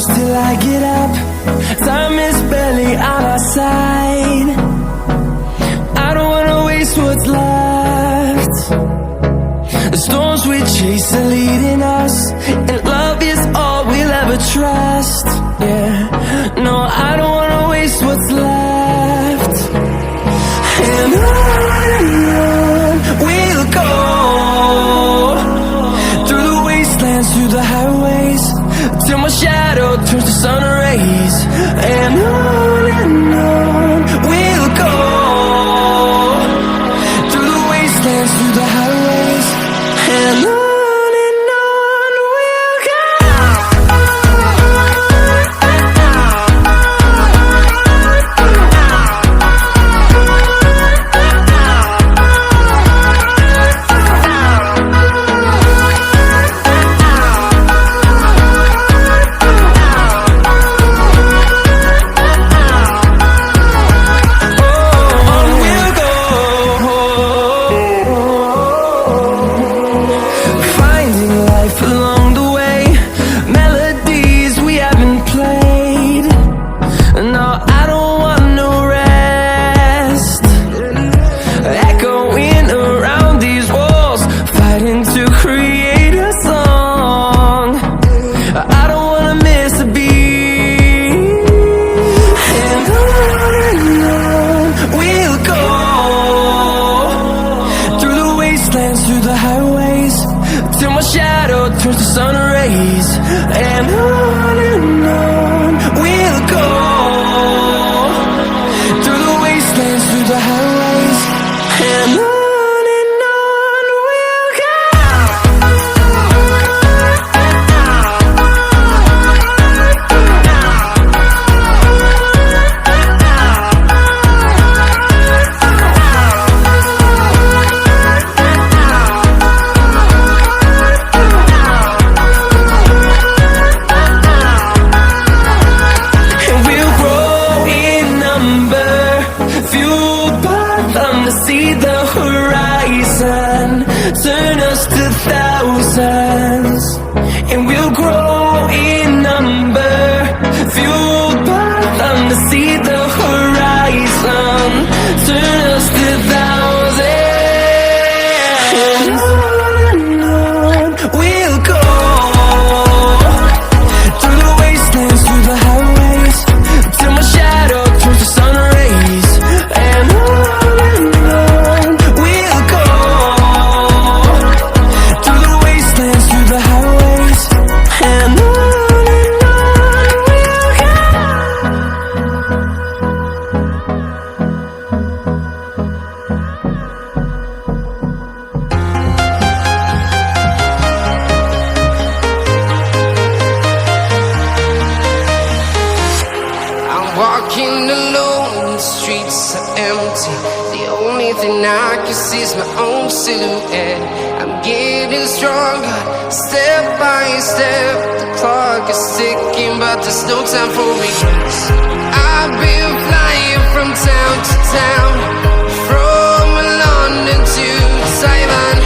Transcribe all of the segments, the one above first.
close till I get up. Time is barely on our side. I don't wanna waste what's left. The storms we chase are leading us, and love is all we'll ever trust. Yeah, no, I don't wanna waste what's left. And on we'll go, through the wastelands, through the highways, till my shadow turns to sun rays. And on we'll go, through the wastelands, through the highways, and on we'll go. Through the highways, till my shadow turns to sun rays. And on we'll go, through the wastelands, through the highways, and on we'll go. See the horizon, turn us to thousands, and we'll grow in number, fueled by them. To see the horizon, turn us to thousands, and on we'll go, through the wastelands, through the highways, till my shadow turns to sun rays. And walking alone, the streets are empty. The only thing I can see is my own silhouette. I'm getting stronger, step by step. The clock is ticking, but there's no time for regrets. I've been flying from town to town, from London to Taiwan.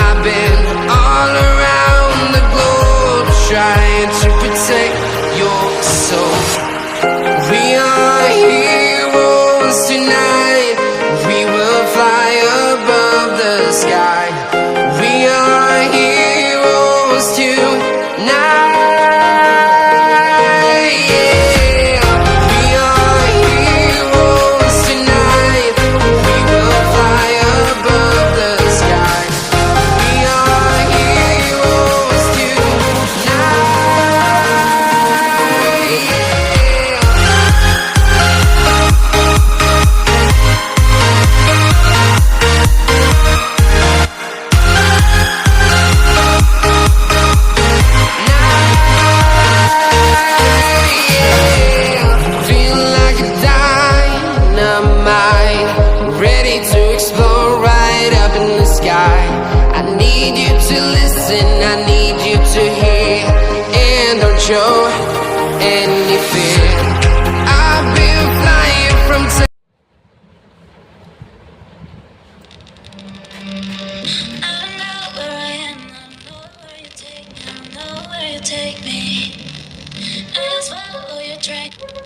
I've been all around the globe, trying to protect your soul. We are heroes tonight. We will fly above the sky. We are heroes tonight. Yeah. We are heroes tonight. We will fly above the sky. We are heroes tonight. Yeah. Show any fear. I've been flying from I know where I am, I know where you take me, I know where you take me. I just follow your track.